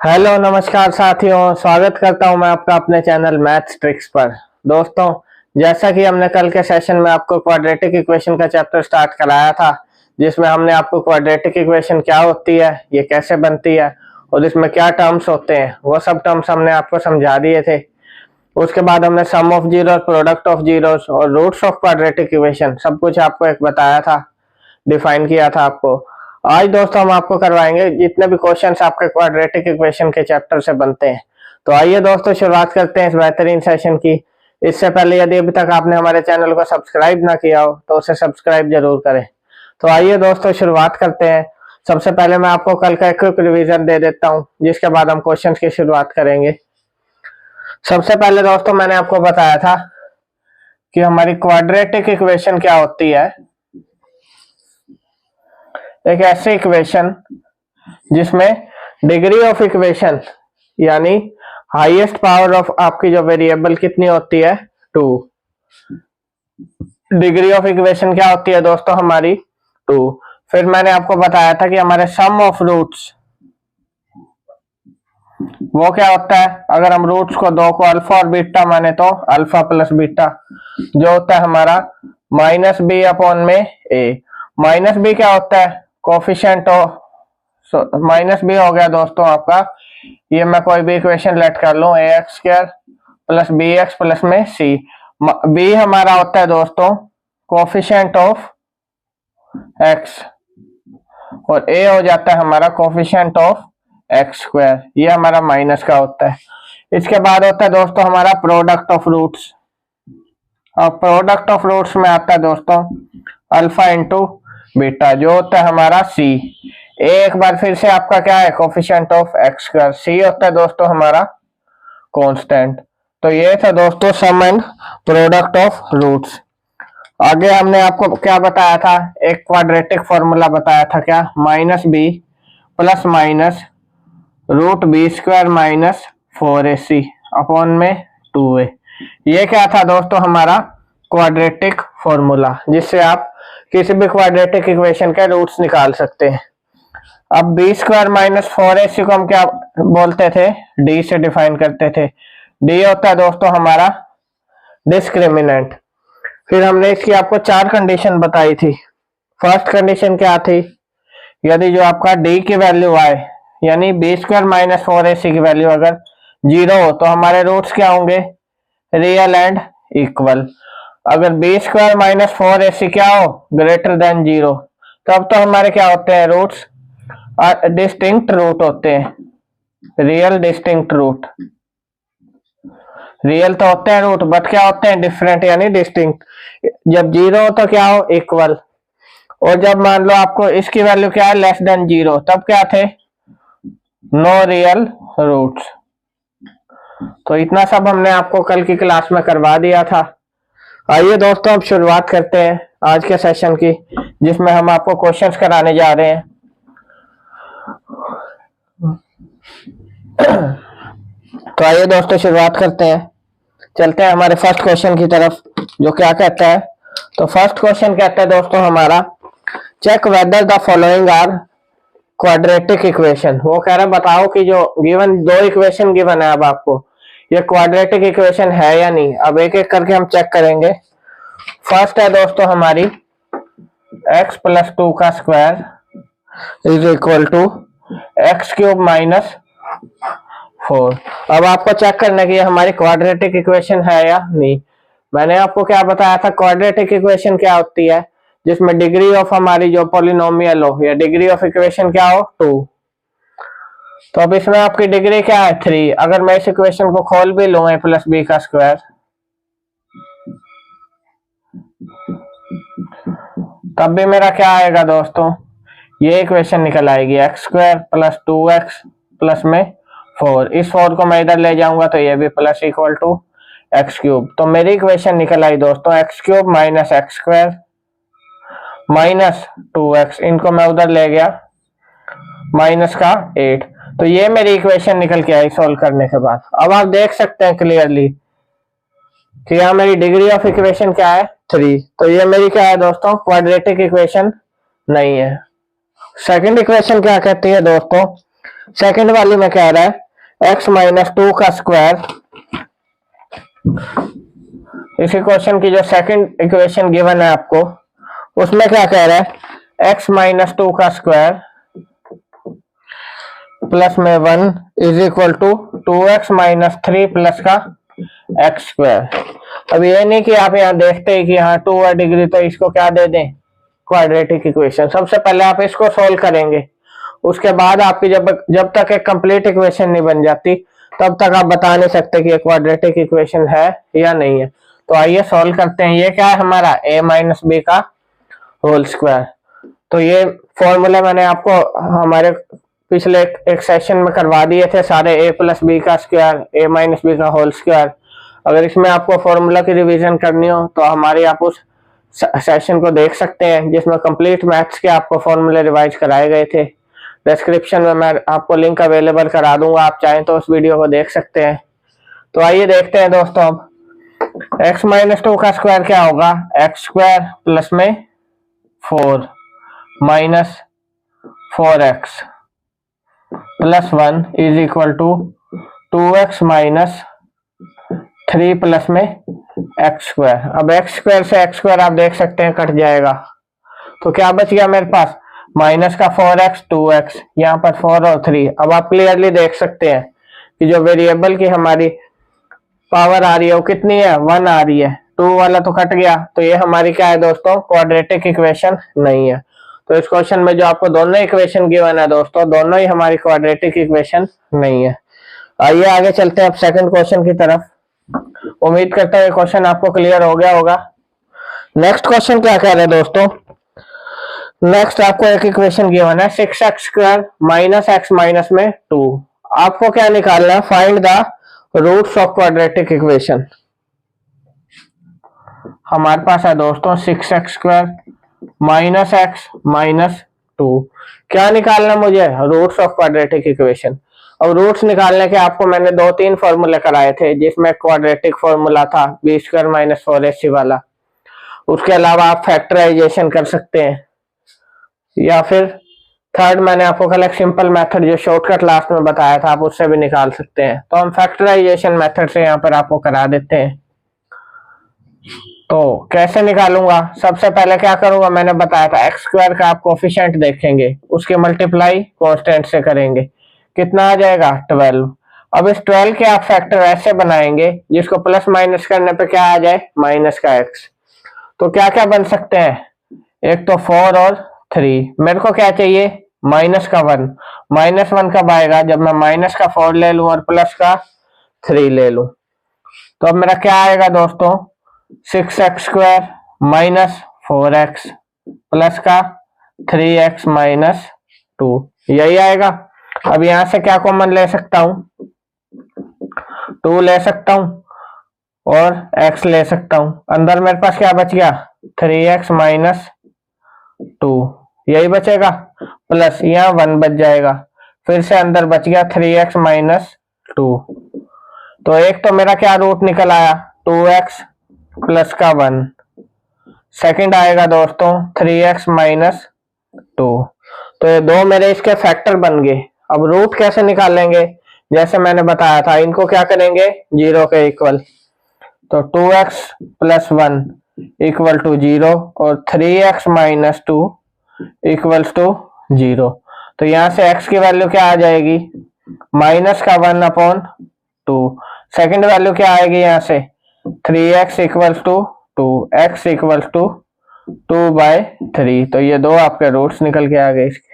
Hello नमस्कार साथियों, स्वागत करता हूं मैं आपका अपने चैनल मैथ्स ट्रिक्स पर। दोस्तों, जैसा कि हमने कल के सेशन में आपको क्वाड्रेटिक इक्वेशन का चैप्टर स्टार्ट कराया था, जिसमें हमने आपको क्वाड्रेटिक इक्वेशन क्या होती है, ये कैसे बनती है और इसमें क्या टर्म्स होते हैं, वो सब टर्म्स हमने आपको समझा दिए थे। उसके बाद हमने sum of zero, product of zeros और रूट्स ऑफ क्वाड्रेटिक इक्वेशन सब कुछ आपको एक बताया था, डिफाइन किया था आपको। आज दोस्तों हम आपको करवाएंगे जितने भी क्वेश्चंस आपके क्वाड्रेटिक इक्वेशन के चैप्टर से बनते हैं। तो आइए दोस्तों शुरुआत करते हैं इस बेहतरीन सेशन की। इससे पहले यदि अभी तक आपने हमारे चैनल को सब्सक्राइब ना किया हो तो उसे सब्सक्राइब जरूर करें। तो आइए दोस्तों शुरुआत करते हैं। सबसे पहले मैं आपको कल का एक क्विक रिवीजन दे देता हूँ, जिसके बाद हम क्वेश्चन की शुरुआत करेंगे। सबसे पहले दोस्तों मैंने आपको बताया था कि हमारी क्वाड्रेटिक इक्वेशन क्या होती है। एक ऐसी इक्वेशन जिसमें डिग्री ऑफ इक्वेशन यानी हाईएस्ट पावर ऑफ आपकी जो वेरिएबल कितनी होती है, 2। डिग्री ऑफ इक्वेशन क्या होती है दोस्तों, हमारी 2। फिर मैंने आपको बताया था कि हमारे सम ऑफ रूट्स वो क्या होता है। अगर हम रूट्स को दो को अल्फा और बीटा माने तो अल्फा प्लस बीटा जो होता है हमारा माइनस बी अपॉन में ए। माइनस बी क्या होता है, कोफिशिएंट ऑफ माइनस बी हो गया दोस्तों आपका, ये मैं कोई भी इक्वेशन लेट कर लूं, A X square plus B X plus में सी। बी हमारा होता है दोस्तों कोफिशिएंट ऑफ एक्स और ए हो जाता है हमारा कोफिशिएंट ऑफ एक्स स्क्वायर, ये हमारा माइनस का होता है। इसके बाद होता है दोस्तों हमारा प्रोडक्ट ऑफ रूट्स। और प्रोडक्ट ऑफ रूट्स में आता है दोस्तों अल्फा इंटू बीटा जो होता है हमारा सी। एक बार फिर से आपका क्या है, कोफिशिएंट ऑफ एक्स स्क्वायर। सी होता है दोस्तों हमारा कांस्टेंट। तो ये था दोस्तों सम एंड प्रोडक्ट ऑफ रूट्स। आगे हमने आपको क्या बताया था, एक क्वाड्रेटिक फॉर्मूला बताया था, क्या, minus b plus minus root b square minus 4ac upon में 2a। ये क्या था दोस्तों, हमारा क्वाड्रेटिक फॉर्मूला, जिससे आप किसी भी क्वाड्रेटिक इक्वेशन के रूट्स निकाल सकते हैं। अब बी स्क्वायर माइनस 4ac को हम क्या बोलते थे, डी से डिफाइन करते थे। डी होता है दोस्तों हमारा डिस्क्रिमिनेंट। फिर हमने इसकी आपको 4 कंडीशन बताई थी। फर्स्ट कंडीशन क्या थी, यदि जो आपका डी की वैल्यू आए यानी बी स्क्वायर माइनस 4ac की वैल्यू अगर 0 हो तो हमारे रूट्स क्या होंगे, रियल एंड इक्वल। अगर बी स्क्वायर माइनस 4ac क्या हो, ग्रेटर देन 0, तब तो हमारे क्या होते हैं, रूट्स डिस्टिंक्ट रूट होते हैं, रियल डिस्टिंक्ट रूट। रियल तो होते हैं रूट, बट क्या होते हैं, डिफरेंट यानी डिस्टिंक्ट। जब 0 हो तो क्या हो, इक्वल। और जब मान लो आपको इसकी वैल्यू क्या है, लेस देन 0, तब क्या थे, नो रियल रूट्स। तो इतना सब हमने आपको कल की क्लास में करवा दिया था। आइए दोस्तों अब शुरुआत करते हैं आज के सेशन की, जिसमें हम आपको क्वेश्चंस कराने जा रहे हैं। तो आइए दोस्तों शुरुआत करते हैं, चलते हैं हमारे फर्स्ट क्वेश्चन की तरफ, जो क्या कहता है। तो फर्स्ट क्वेश्चन कहता है दोस्तों हमारा, check whether the following are quadratic equation. वो कह रहा है बताओ कि जो गिवन 2 इक्वेशन गिवन है, अब आपको ये क्वाड्रेटिक इक्वेशन है या नहीं। अब एक एक करके हम चेक करेंगे। फर्स्ट है दोस्तों हमारी x प्लस 2 का square is equal to x cube minus 4। अब आपको चेक करना है कि ये हमारी क्वाड्रेटिक इक्वेशन है या नहीं। मैंने आपको क्या बताया था, क्वाड्रेटिक इक्वेशन क्या होती है, जिसमें डिग्री ऑफ हमारी जो पॉलिनोमियल हो या डिग्री ऑफ इक्वेशन क्या हो, 2। तो अब इसमें आपकी डिग्री क्या है, 3। अगर मैं इस इक्वेशन को खोल भी लूँ, a प्लस बी का स्क्वायर, तब भी मेरा क्या आएगा दोस्तों, ये इक्वेशन निकल आएगी x square plus 2x plus में 4। इस 4 को मैं इधर ले जाऊंगा तो ये भी plus equal to x cube. तो मेरी इक्वेशन निकल आई दोस्तों x cube minus x square minus 2x, इनको मैं उधर ले गया माइनस का 8। तो ये मेरी इक्वेशन निकल के आई सॉल्व करने के बाद। अब आप देख सकते हैं क्लियरली कि यहाँ मेरी डिग्री ऑफ इक्वेशन क्या है, 3। तो ये मेरी क्या है दोस्तों, क्वाड्रेटिक इक्वेशन नहीं है। सेकंड इक्वेशन क्या कहती है दोस्तों, सेकंड वाली में कह रहा है x माइनस 2 का स्क्वायर। इसी क्वेश्चन की जो सेकंड इक्वेशन गिवन है आपको, उसमें क्या कह रहा है x माइनस 2 का स्क्वायर प्लस में 1 is equal to 2x minus 3 plus का x स्क्वायर। अब ये नहीं कि आप यहाँ देखते हैं कि यहाँ 2 है डिग्री तो इसको क्या दे दें, क्वाड्रेटिक इक्वेशन। सबसे पहले आप इसको सोल्व करेंगे, उसके बाद आपकी जब तक एक कंप्लीट इक्वेशन नहीं बन जाती तब तक आप बता नहीं सकते कि ये क्वाड्रेटिक इक्वेशन है या नहीं है। तो आइए सॉल्व करते हैं। ये क्या है हमारा a माइनस बी का होल स्क्वायर। तो ये फॉर्मूला मैंने आपको हमारे पिछले एक सेशन में करवा दिए थे सारे, a प्लस बी का स्क्वायर, a माइनस बी का होल स्क्वायर। अगर इसमें आपको फॉर्मूला की रिवीजन करनी हो तो हमारी आप उस सेशन को देख सकते हैं जिसमें कंप्लीट मैथ्स के आपको फॉर्मूले रिवाइज कराए गए थे। डिस्क्रिप्शन में मैं आपको लिंक अवेलेबल करा दूंगा, आप चाहें तो उस वीडियो को देख सकते हैं। तो आइए देखते हैं दोस्तों, अब x माइनस 2 का स्क्वायर क्या होगा, एक्स स्क्वायर प्लस में 4 minus 4x plus 1 is equal to 2x minus 3 plus में एक्स स्क्वायर। अब एक्स स्क्वायर से एक्स स्क्वायर आप देख सकते हैं कट जाएगा, तो क्या बच गया मेरे पास माइनस का 4x 2x, यहाँ पर 4 और 3। अब आप क्लियरली देख सकते हैं कि जो वेरिएबल की हमारी पावर आ रही है वो कितनी है, 1 आ रही है। 2 वाला तो कट गया, तो ये हमारी क्या है दोस्तों, क्वाड्रेटिक इक्वेशन नहीं है। तो इस क्वेश्चन में जो आपको दोनों इक्वेशन गिवन है दोस्तों, दोनों ही हमारी क्वाड्रेटिक इक्वेशन नहीं है। आइए आगे चलते हैं अब सेकंड क्वेश्चन की तरफ। उम्मीद करता हूँ ये क्वेश्चन आपको क्लियर हो गया होगा। नेक्स्ट क्वेश्चन क्या कह रहे हैं दोस्तों, नेक्स्ट आपको एक इक्वेशन गिवन है 6x square minus x minus में 2। आपको क्या निकालना है, find the roots of quadratic equation. हमारे पास है दोस्तों 6x square minus x minus 2। क्या निकालना मुझे, रूट्स ऑफ क्वाड्रेटिक इक्वेशन। अब रूट्स निकालने के आपको मैंने 2-3 फॉर्मूले कराए थे, जिसमें क्वाड्रेटिक फॉर्मूला था बी स्क्वायर माइनस 4ac वाला। उसके अलावा आप फैक्टराइजेशन कर सकते हैं, या फिर थर्ड मैंने आपको कल एक सिंपल मेथड जो शॉर्टकट लास्ट में बताया था, आप उससे भी निकाल सकते हैं। तो हम फैक्टराइजेशन मेथड से यहाँ पर आपको करा देते हैं। तो कैसे निकालूंगा, सबसे पहले क्या करूंगा, मैंने बताया था एक्स स्क्वायर का आप कोफिशिएंट देखेंगे, उसके मल्टीप्लाई कांस्टेंट से करेंगे, कितना आ जाएगा 12। अब इस 12 के आप फैक्टर ऐसे बनाएंगे जिसको प्लस माइनस करने पे क्या आ जाए, माइनस का x। तो क्या क्या बन सकते हैं, एक तो 4 और 3। मेरे को क्या चाहिए, माइनस का 1। माइनस 1 कब आएगा, जब मैं माइनस का 4 ले लूं और प्लस का 3 ले लूं। तो अब मेरा क्या आएगा दोस्तों, 6x square minus 4x plus का 3x माइनस 2, यही आएगा। अब यहां से क्या कॉमन ले सकता हूं, 2 ले सकता हूं और x ले सकता हूं। अंदर मेरे पास क्या बच गया, 3x माइनस 2, यही बचेगा, प्लस यहाँ 1 बच जाएगा, फिर से अंदर बच गया 3x माइनस 2। तो एक तो मेरा क्या रूट निकल आया, 2x प्लस का 1। सेकंड आएगा दोस्तों 3x माइनस 2। तो ये दो मेरे इसके फैक्टर बन गए। अब रूट कैसे निकालेंगे, जैसे मैंने बताया था, इनको क्या करेंगे 0 के इक्वल। तो 2x प्लस 1 इक्वल टू 0 और 3x माइनस 2 इक्वल्स टू 0। तो यहां से x की वैल्यू क्या आ जाएगी, माइनस का 1 अपॉन 2। सेकेंड वैल्यू क्या आएगी यहाँ से, 3x equals to 2, x equals to 2/3। तो ये दो आपके रूट्स निकल के आ गए इसके।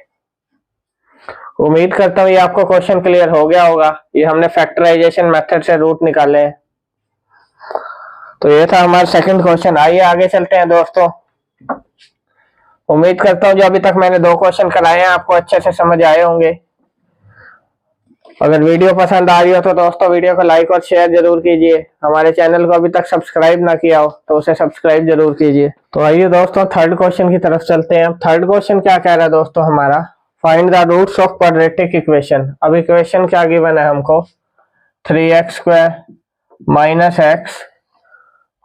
उम्मीद करता हूँ ये आपको क्वेश्चन क्लियर हो गया होगा। ये हमने फैक्टराइजेशन मेथड से रूट निकाले हैं। तो ये था हमारा सेकंड क्वेश्चन। आइए आगे चलते हैं दोस्तों। उम्मीद करता हूँ जो अभी तक मैंने 2 क्वेश्चन कराए हैं आपको अच्छे से समझ आए होंगे। अगर वीडियो पसंद आ रही हो तो दोस्तों वीडियो को लाइक और शेयर जरूर कीजिए। हमारे चैनल को अभी तक सब्सक्राइब ना किया हो तो उसे सब्सक्राइब जरूर कीजिए। तो आइए दोस्तों थर्ड क्वेश्चन की तरफ चलते हैं। थर्ड क्वेश्चन क्या कह रहा है दोस्तों हमारा, find the roots of quadratic equation. अब इक्वेशन क्या गिवन है हमको, 3x स्क्वायर माइनस एक्स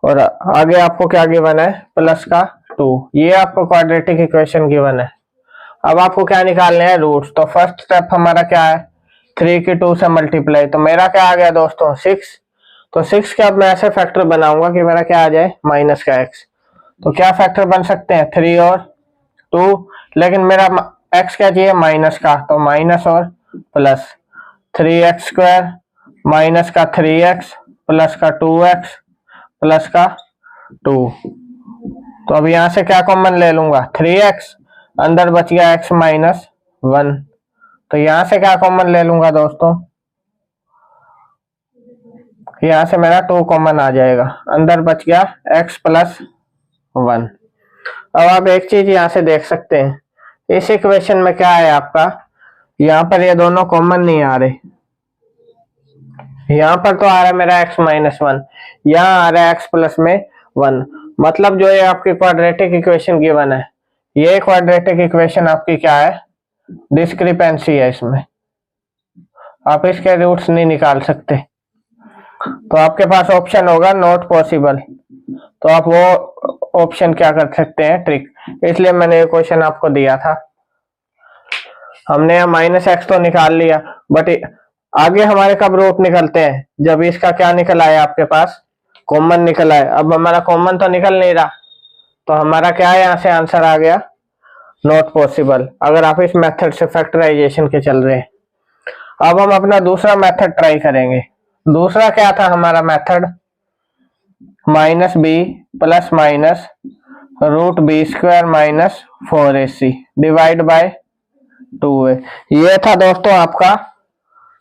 और आगे आपको क्या गिवन है, प्लस का 2। ये आपको क्वाड्रेटिक इक्वेशन गिवन है। अब आपको क्या निकालने हैं, रूट्स। तो फर्स्ट स्टेप हमारा क्या है, 3 की 2 से मल्टीप्लाई, तो मेरा क्या आ गया दोस्तों 6। तो 6 का अब मैं ऐसे फैक्टर बनाऊंगा कि मेरा क्या आ जाए माइनस का x। तो क्या फैक्टर बन सकते हैं 3 और 2, लेकिन मेरा x क्या चाहिए माइनस का, तो माइनस और प्लस 3x स्क्वायर माइनस का 3x प्लस का 2x प्लस का 2। तो अब यहां से क्या कॉमन ले लूंगा 3x, अंदर बच गया x माइनस 1। तो यहां से क्या कॉमन ले लूंगा दोस्तों, यहां से मेरा 2 कॉमन आ जाएगा, अंदर बच गया x प्लस 1। अब आप एक चीज यहां से देख सकते हैं, इस इक्वेशन में क्या है आपका, यहाँ पर ये दोनों कॉमन नहीं आ रहे। यहाँ पर तो आ रहा है मेरा x माइनस 1, यहाँ आ रहा है x प्लस में 1। मतलब जो ये आपकी क्वाड्रेटिक इक्वेशन गिवन है, ये क्वाड्रेटिक इक्वेशन आपकी क्या है, डिस्क्रिपेंसी है, इसमें आप इसके रूट्स नहीं निकाल सकते। तो आपके पास ऑप्शन होगा नॉट पॉसिबल, तो आप वो ऑप्शन क्या कर सकते हैं ट्रिक, इसलिए मैंने ये क्वेश्चन आपको दिया था। हमने यहाँ माइनस एक्स तो निकाल लिया, बट आगे हमारे कब रूट निकलते हैं, जब इसका क्या निकल आया आपके पास कॉमन निकल आया। अब हमारा कॉमन तो निकल नहीं रहा, तो हमारा क्या है, यहाँ से आंसर आ गया नॉट पॉसिबल, अगर आप इस मेथड से फैक्टराइजेशन के चल रहे हैं। अब हम अपना दूसरा मेथड ट्राई करेंगे। दूसरा क्या था हमारा method, minus b plus minus root b square minus 4ac divide by 2a। ये था दोस्तों आपका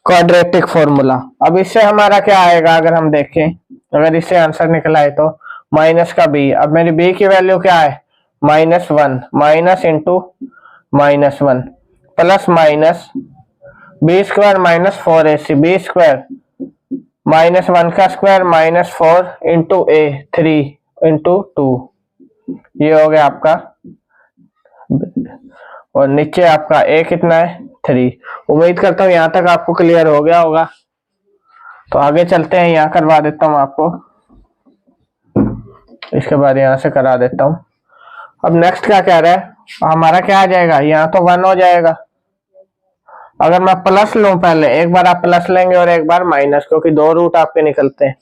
क्वाड्रेटिक फॉर्मूला। अब इससे हमारा क्या आएगा, अगर हम देखें, अगर इससे आंसर निकला है तो माइनस का b, अब मेरी b की वैल्यू क्या है -1, minus into -1 plus minus b square minus 4ac, b square -1 का स्क्वायर -4 इंटू a 3 इंटू 2, ये हो गया आपका, और नीचे आपका a कितना है 3। उम्मीद करता हूँ यहाँ तक आपको क्लियर हो गया होगा। तो आगे चलते हैं, यहाँ करवा देता हूँ आपको, इसके बाद यहाँ से करा देता हूँ। अब नेक्स्ट क्या कह रहा है, हमारा क्या आ जाएगा, यहाँ तो 1 हो जाएगा। अगर मैं प्लस लूं, पहले एक बार आप प्लस लेंगे और एक बार माइनस, क्योंकि दो रूट आपके निकलते हैं।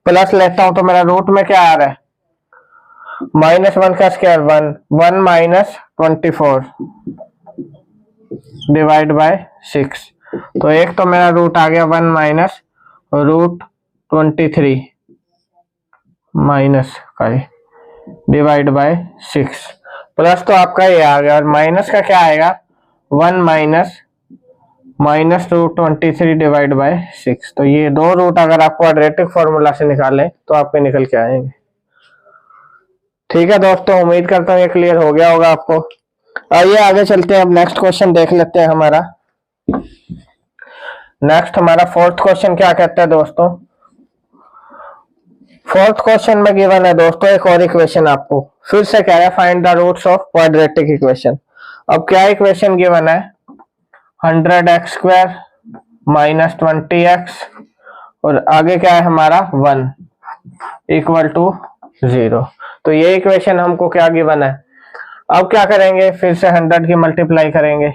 प्लस लेता हूं तो मेरा रूट में क्या आ रहा है, -1 का स्क्वायर 1 माइनस 24 डिवाइड बाय 6। तो एक तो मेरा रूट आ गया 1 माइनस रूट 23 माइनस का डिवाइड बाय 6, प्लस तो आपका ये आ गया, और माइनस का क्या आएगा 1 माइनस रूट 23 डिवाइड बाय 6। तो ये दो रूट अगर आप क्वाड्रेटिक फॉर्मूला से निकालें तो आपके निकल के आएंगे। ठीक है दोस्तों, उम्मीद करता हूँ ये क्लियर हो गया होगा आपको। आइए आगे चलते हैं, अब नेक्स्ट क्वेश्चन देख लेते हैं हमारा। नेक्स्ट हमारा फोर्थ क्वेश्चन क्या कहता है दोस्तों, फोर्थ क्वेश्चन में गिवन है दोस्तों एक और इक्वेशन, आपको फिर से कह रहा है find the roots of quadratic equation. अब क्या इक्वेशन गिवन है, 100x स्क्वायर माइनस 20x और आगे क्या है हमारा 1 इक्वल टू 0। तो ये इक्वेशन हमको क्या गिवन है। अब क्या करेंगे, फिर से 100 की मल्टीप्लाई करेंगे।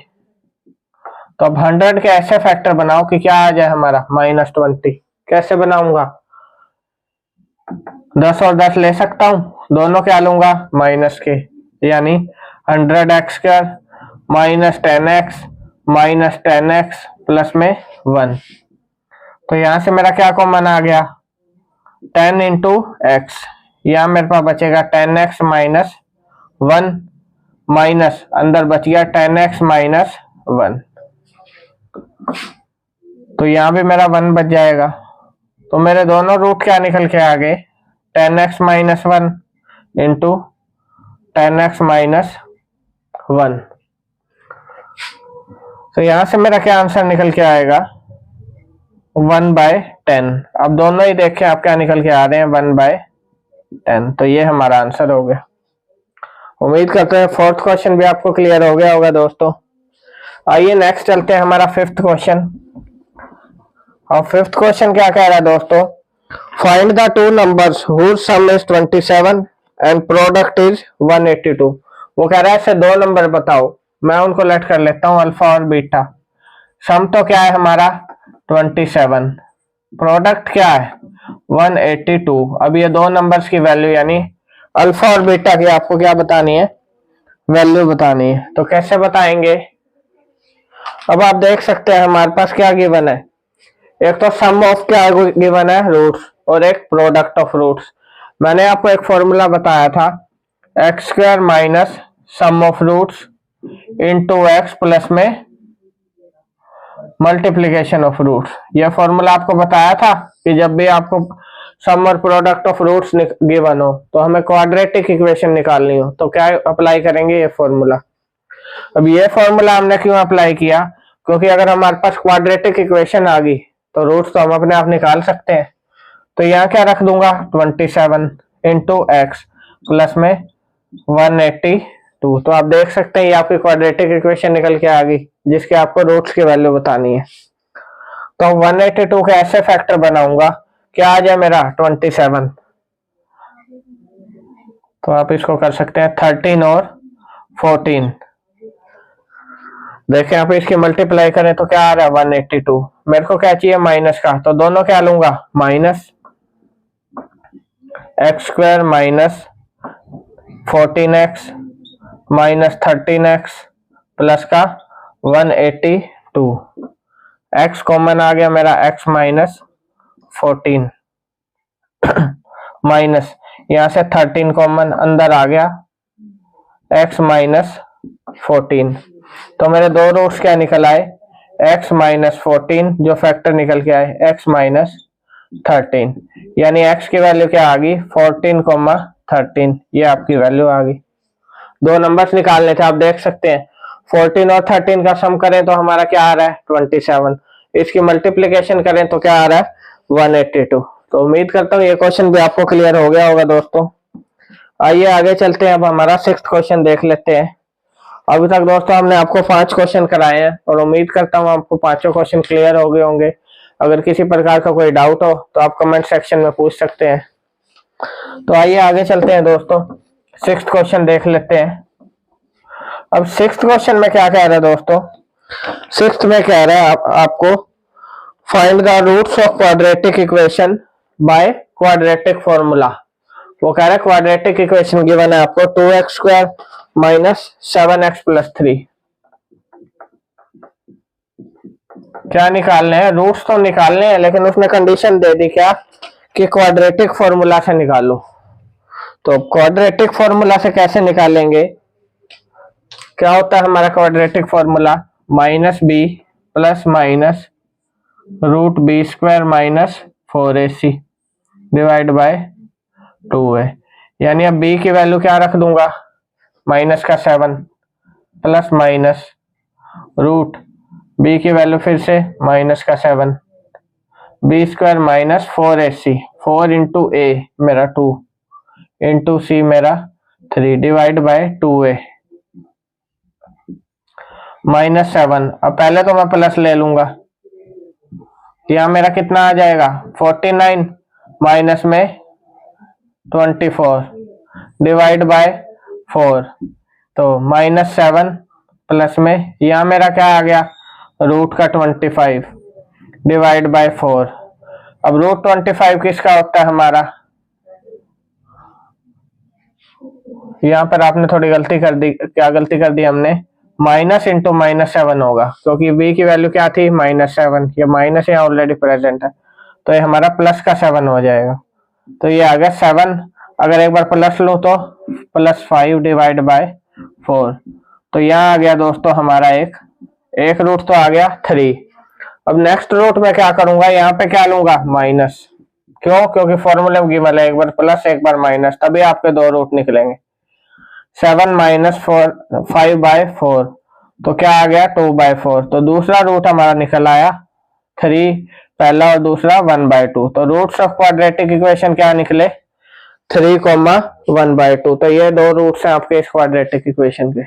तो अब 100 के ऐसे फैक्टर बनाओ कि क्या आ जाए हमारा -20। कैसे बनाऊंगा, 10 और 10 ले सकता हूं, दोनों क्या लूंगा माइनस के, यानी 100x square minus 10x plus में 1। तो यहां से मेरा क्या कॉमन आ गया 10 इंटू एक्स, यहां मेरे पास बचेगा 10x माइनस 1 माइनस अंदर बच गया 10x माइनस 1। तो यहां भी मेरा 1 बच जाएगा। तो मेरे दोनों रूट क्या निकल के आ गए 10x minus 1 into 10x minus 1। तो यहां से मेरा क्या आंसर निकल के आएगा 1/10। अब दोनों ही देखें आप क्या निकल के आ रहे हैं 1/10। तो ये हमारा आंसर हो गया। उम्मीद करते हैं फोर्थ क्वेश्चन भी आपको क्लियर हो गया होगा दोस्तों। आइए नेक्स्ट चलते हैं हमारा फिफ्थ क्वेश्चन। और फिफ्थ क्वेश्चन क्या कह रहा है दोस्तों, find the two numbers whose sum is 27 and product is 182। वो कह रहा है ऐसे दो नंबर बताओ, मैं उनको लेट कर लेता हूँ अल्फा और बीटा। सम तो क्या है हमारा 27, प्रोडक्ट क्या है 182। अब ये दो नंबर्स की वैल्यू यानी अल्फा और बीटा की आपको क्या बतानी है, वैल्यू बतानी है। तो कैसे बताएंगे, अब आप देख सकते हैं हमारे पास क्या गिवन है, एक तो सम ऑफ क्या गिवन है रूट्स, और एक प्रोडक्ट ऑफ रूट्स। मैंने आपको एक फॉर्मूला बताया था x square minus sum of roots into x plus में मल्टीप्लीकेशन ऑफ रूट्स। यह फॉर्मूला आपको बताया था कि जब भी आपको सम और प्रोडक्ट ऑफ रूट्स गिवन हो तो हमें क्वाड्रेटिक इक्वेशन निकालनी हो तो क्या अप्लाई करेंगे, ये फॉर्मूला। अब ये फॉर्मूला हमने क्यों अप्लाई किया, क्योंकि अगर हमारे पास क्वाड्रेटिक इक्वेशन आ गई तो रूट्स तो हम अपने आप निकाल सकते हैं। तो यहाँ क्या रख दूंगा 27 इंटू एक्स प्लस में 182। तो आप देख सकते हैं ये आपकी क्वाड्रेटिक इक्वेशन निकल के आ गई जिसके आपको रूट्स की वैल्यू बतानी है। तो 182 के ऐसे फैक्टर बनाऊंगा क्या आ जाए मेरा 27। तो आप इसको कर सकते हैं 13 और 14। देखें आप इसकी मल्टीप्लाई करें तो क्या आ रहा है 182। मेरे को क्या चाहिए माइनस का, तो दोनों क्या लूंगा minus x square minus 14x minus 13x plus का 182। x कॉमन आ गया मेरा x माइनस 14 माइनस यहां से 13 कॉमन अंदर आ गया x माइनस 14। तो मेरे दो रूट्स क्या निकल आए x माइनस 14 जो फैक्टर निकल के आए x माइनस 13, यानी x की वैल्यू क्या आ गई 14,13। ये आपकी वैल्यू आ गई। दो नंबर्स निकालने थे, आप देख सकते हैं 14 और 13 का सम करें तो हमारा क्या आ रहा है 27, इसकी मल्टीप्लिकेशन करें तो क्या आ रहा है 182। तो उम्मीद करता हूँ ये क्वेश्चन भी आपको क्लियर हो गया होगा दोस्तों। आइए आगे चलते हैं, अब हमारा 6th क्वेश्चन देख लेते हैं। अभी तक दोस्तों हमने आपको 5 क्वेश्चन कराए हैं और उम्मीद करता हूँ आपको पांचों क्वेश्चन क्लियर हो गए होंगे। अगर किसी प्रकार का कोई डाउट हो तो आप कमेंट सेक्शन में पूछ सकते हैं। तो आइए आगे चलते हैं दोस्तों, 6th क्वेश्चन देख लेते हैं। अब 6th क्वेश्चन में क्या कह रहा है दोस्तों, 6th में कह रहा है आपको find the roots of quadratic equation by quadratic formula. वो कह रहा है क्वाड्रेटिक इक्वेशन गिवन है आपको 2x square minus 7x plus 3। क्या निकालने हैं, रूट्स तो निकालने हैं लेकिन उसने कंडीशन दे दी क्या कि क्वाड्रेटिक फॉर्मूला से निकालो। तो क्वाड्रेटिक फॉर्मूला से कैसे निकालेंगे, क्या होता है हमारा quadratic formula minus b plus minus root b square minus 4ac divide by 2a। यानी अब b की वैल्यू क्या रख दूंगा माइनस का 7 प्लस माइनस रूट b की वैल्यू फिर से माइनस का 7 b square minus 4ac 4 into a मेरा 2 इंटू c मेरा 3 डिवाइड बाय 2a माइनस 7। अब पहले तो मैं प्लस ले लूंगा, यहां मेरा कितना आ जाएगा 49 माइनस में 24 डिवाइड बाय 4। तो माइनस 7 प्लस में यहां मेरा क्या आ गया रूट का 25 डिवाइड बाय 4। अब रूट 25 किसका होता है हमारा, यहां पर आपने थोड़ी गलती कर दी। क्या गलती कर दी हमने, माइनस इंटू माइनस 7 होगा क्योंकि b की वैल्यू क्या थी माइनस 7, ये माइनस यहाँ ऑलरेडी प्रेजेंट है तो ये हमारा प्लस का 7 हो जाएगा। तो ये आ गया 7, अगर एक बार प्लस लो तो प्लस 5 डिवाइड बाय 4। तो यहाँ आ गया दोस्तों हमारा एक रूट तो आ गया 3। अब नेक्स्ट रूट में क्या करूंगा, यहाँ पे क्या लूंगा माइनस, क्यों, क्योंकि फॉर्मूले में गिवन है एक बार प्लस एक बार माइनस, तभी आपके दो रूट निकलेंगे। 7 माइनस 5 बाय 4 तो क्या आ गया 2 बाय 4। तो दूसरा रूट हमारा निकल आया 3 पहला और दूसरा 1 बाय 2। तो रूट्स ऑफ क्वाड्रेटिक इक्वेशन क्या निकले 3,1 बाय 2। तो ये दो रूट्स हैं आपके इस क्वाड्रेटिक इक्वेशन के।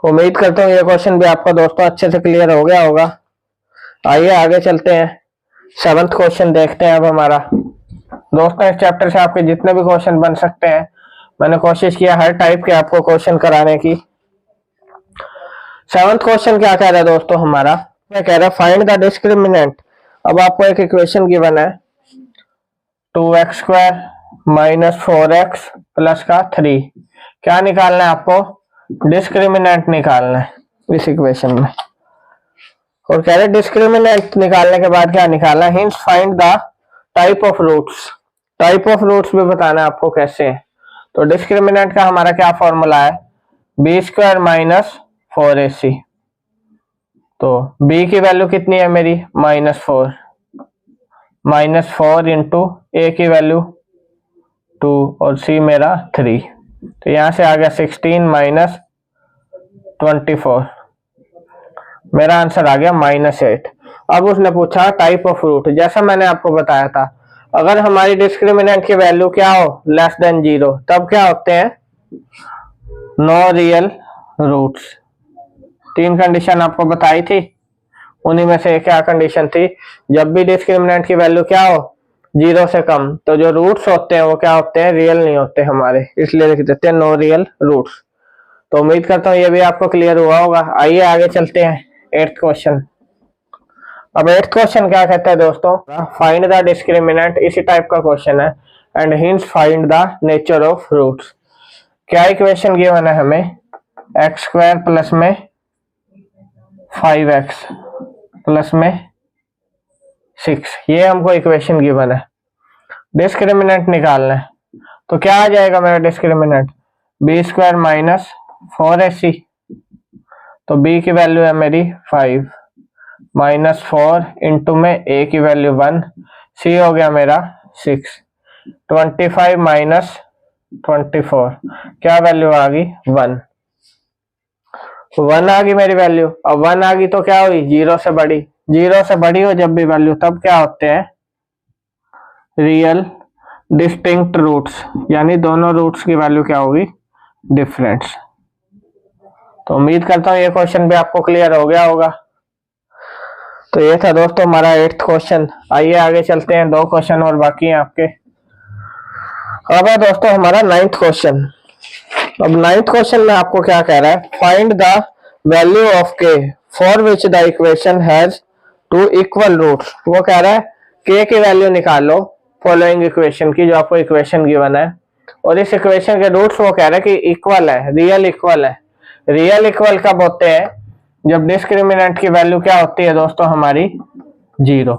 उम्मीद करता हूँ ये क्वेश्चन भी आपका दोस्तों अच्छे से क्लियर हो गया होगा। आइए आगे चलते हैं, 7th क्वेश्चन देखते हैं। अब हमारा दोस्तों इस चैप्टर से आपके जितने भी क्वेश्चन बन सकते हैं मैंने कोशिश किया हर टाइप के आपको क्वेश्चन कराने की। 7th क्वेश्चन क्या कह रहा है दोस्तों हमारा, मैं कह रहा फाइंड द डिस्क्रिमिनेंट। अब आपको एक इक्वेशन गिवन है 2x² माइनस 4x प्लस का 3। क्या निकालना है आपको? डिस्क्रिमिनेंट निकालना है इस इक्वेशन में। और कह रहे डिस्क्रिमिनेंट निकालने के बाद क्या निकालना है? Hence find the type of roots. Type of roots भी बताना है आपको कैसे है। तो डिस्क्रिमिनेंट का हमारा क्या फॉर्मूला है? b² minus 4ac। तो b की वैल्यू कितनी है मेरी? -4। -4 इंटू a की वैल्यू 2 और c मेरा 3। तो यहां से आ गया 16 माइनस 24। मेरा आंसर आ गया -8। अब उसने पूछा टाइप ऑफ रूट। जैसा मैंने आपको बताया था, अगर हमारी डिस्क्रिमिनेंट की वैल्यू क्या हो? लेस देन 0, तब क्या होते हैं? No real roots. 3 कंडीशन आपको बताई थी, उन्हीं में से क्या कंडीशन थी? जब भी डिस्क्रिमिनेंट की वैल्यू क्या हो? 0 से कम, तो जो रूट्स होते हैं वो क्या होते हैं? रियल नहीं होते हमारे, इसलिए लिख देते हैं नो रियल रूट्स। तो उम्मीद करता हूँ ये भी आपको क्लियर हुआ होगा। आइए आगे चलते हैं 8th क्वेश्चन। अब 8th क्वेश्चन क्या कहता है दोस्तों? Find the discriminant. इसी टाइप का क्वेश्चन है। And hence find the nature of roots. क्या इक्वेशन गिवन है हमें? x² प्लस में 5x प्लस में 6, ये हमको इक्वेशन गिवन है। डिस्क्रिमिनेंट निकालना है, तो क्या आ जाएगा मेरा डिस्क्रिमिनेंट? b² minus 4ac। तो b की वैल्यू है मेरी 5 -4 इंटू में a की वैल्यू 1, c हो गया मेरा 6। 25 माइनस 24, क्या वैल्यू आ गई? 1। 1 आ गई मेरी वैल्यू। अब 1 आ गई तो क्या हुई? 0 से बड़ी। 0 से बड़ी हो जब भी वैल्यू, तब क्या होते हैं? रियल डिस्टिंक्ट रूट्स, यानी दोनों रूट्स की वैल्यू क्या होगी? डिफरेंस। तो उम्मीद करता हूँ ये क्वेश्चन भी आपको क्लियर हो गया होगा। तो ये था दोस्तों हमारा 8th क्वेश्चन। आइए आगे चलते हैं, 2 क्वेश्चन और बाकी हैं आपके। अब है दोस्तों हमारा 9th क्वेश्चन। अब 9th क्वेश्चन में आपको क्या कह रहा है? Find the value of k for which the equation has 2 equal roots. वो कह रहा है k की वैल्यू निकाल लो फॉलोइंग इक्वेशन की, जो आपको इक्वेशन गिवन है। और इस इक्वेशन के रूट्स वो कह रहा है कि इक्वल है, रियल इक्वल है। रियल इक्वल कब होते हैं? जब डिस्क्रिमिनेंट की वैल्यू क्या होती है दोस्तों हमारी? 0।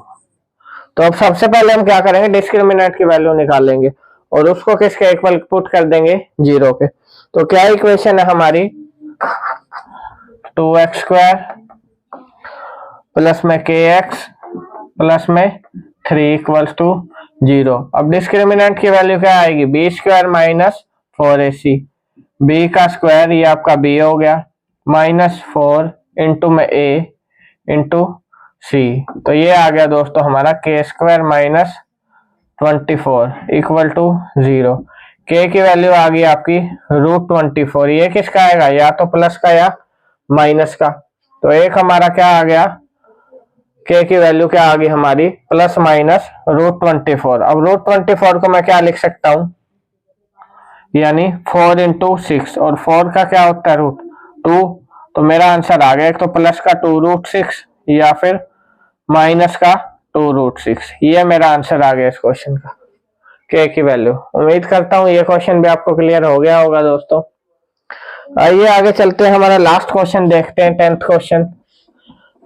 तो अब सबसे पहले हम क्या करेंगे? डिस्क्रिमिनेंट की वैल्यू निकालेंगे और उसको किसके इक्वल पुट कर देंगे? 0 के। तो क्या इक्वेशन है हमारी? 2x² प्लस में kx प्लस में 3 इक्वल्स टू 0। अब डिस्क्रिमिनेंट की वैल्यू क्या आएगी? b² minus 4ac। b का स्क्वायर, ये आपका b हो गया, -4 इंटू में a इंटू c। तो ये आ गया दोस्तों हमारा k² minus 24 equal to 0। k की वैल्यू आ गई आपकी √24। ये किसका आएगा? या तो प्लस का या माइनस का। तो एक हमारा क्या आ गया? k की वैल्यू क्या आ गई हमारी? Plus minus √24। अब √24 को मैं क्या लिख सकता हूं? यानी 4 इंटू 6, और 4 का क्या होता है? √2। तो मेरा आंसर आ गया, एक तो प्लस का 2√6 या फिर माइनस का 2√6। ये मेरा आंसर आ गया इस क्वेश्चन का, k की वैल्यू। उम्मीद करता हूँ ये क्वेश्चन भी आपको क्लियर हो गया होगा दोस्तों। आइए आगे चलते हैं, हमारा लास्ट क्वेश्चन देखते हैं, 10th क्वेश्चन।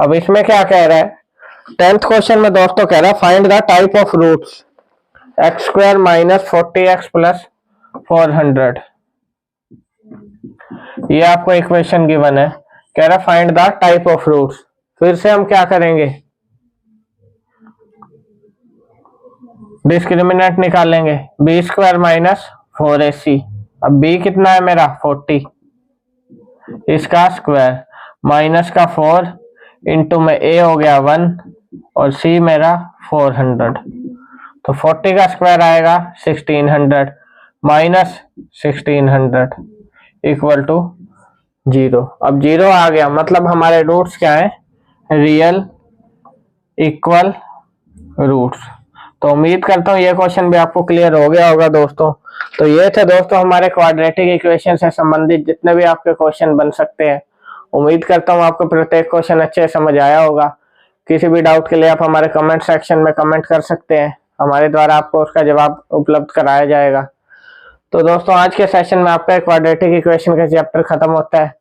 अब इसमें क्या कह रहा है? 10th क्वेश्चन में दोस्तों कह रहा है find the type of roots x² minus 40x plus 400। ये आपको इक्वेशन गिवन है। कह रहा है find the type of roots. फिर से हम क्या करेंगे? डिस्क्रिमिनेंट निकालेंगे। b² minus 4ac। अब b कितना है मेरा? 40, इसका स्क्वायर माइनस का 4 इंटू में a हो गया 1 और c मेरा 400। तो 40 का स्क्वायर आएगा 1600 माइनस 1600 इक्वल टू 0। अब 0 आ गया, मतलब हमारे रूट्स क्या है? Real equal roots. तो उम्मीद करता हूँ ये क्वेश्चन भी आपको क्लियर हो गया होगा दोस्तों। तो ये थे दोस्तों हमारे क्वाड्रेटिक इक्वेशन से संबंधित जितने भी आपके क्वेश्चन बन सकते हैं। उम्मीद करता हूँ आपको प्रत्येक क्वेश्चन अच्छे समझ आया होगा। किसी भी डाउट के लिए आप हमारे कमेंट सेक्शन में कमेंट कर सकते हैं, हमारे द्वारा आपको उसका जवाब उपलब्ध कराया जाएगा। तो दोस्तों आज के सेशन में आपका क्वाड्रेटिक इक्वेशन का चैप्टर खत्म होता है।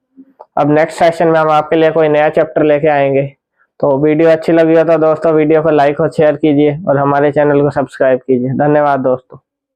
अब नेक्स्ट सेशन में हम आपके लिए कोई नया चैप्टर लेके आएंगे। तो वीडियो अच्छी लगी हो तो दोस्तों वीडियो को लाइक और शेयर कीजिए और हमारे चैनल को सब्सक्राइब कीजिए। धन्यवाद दोस्तों।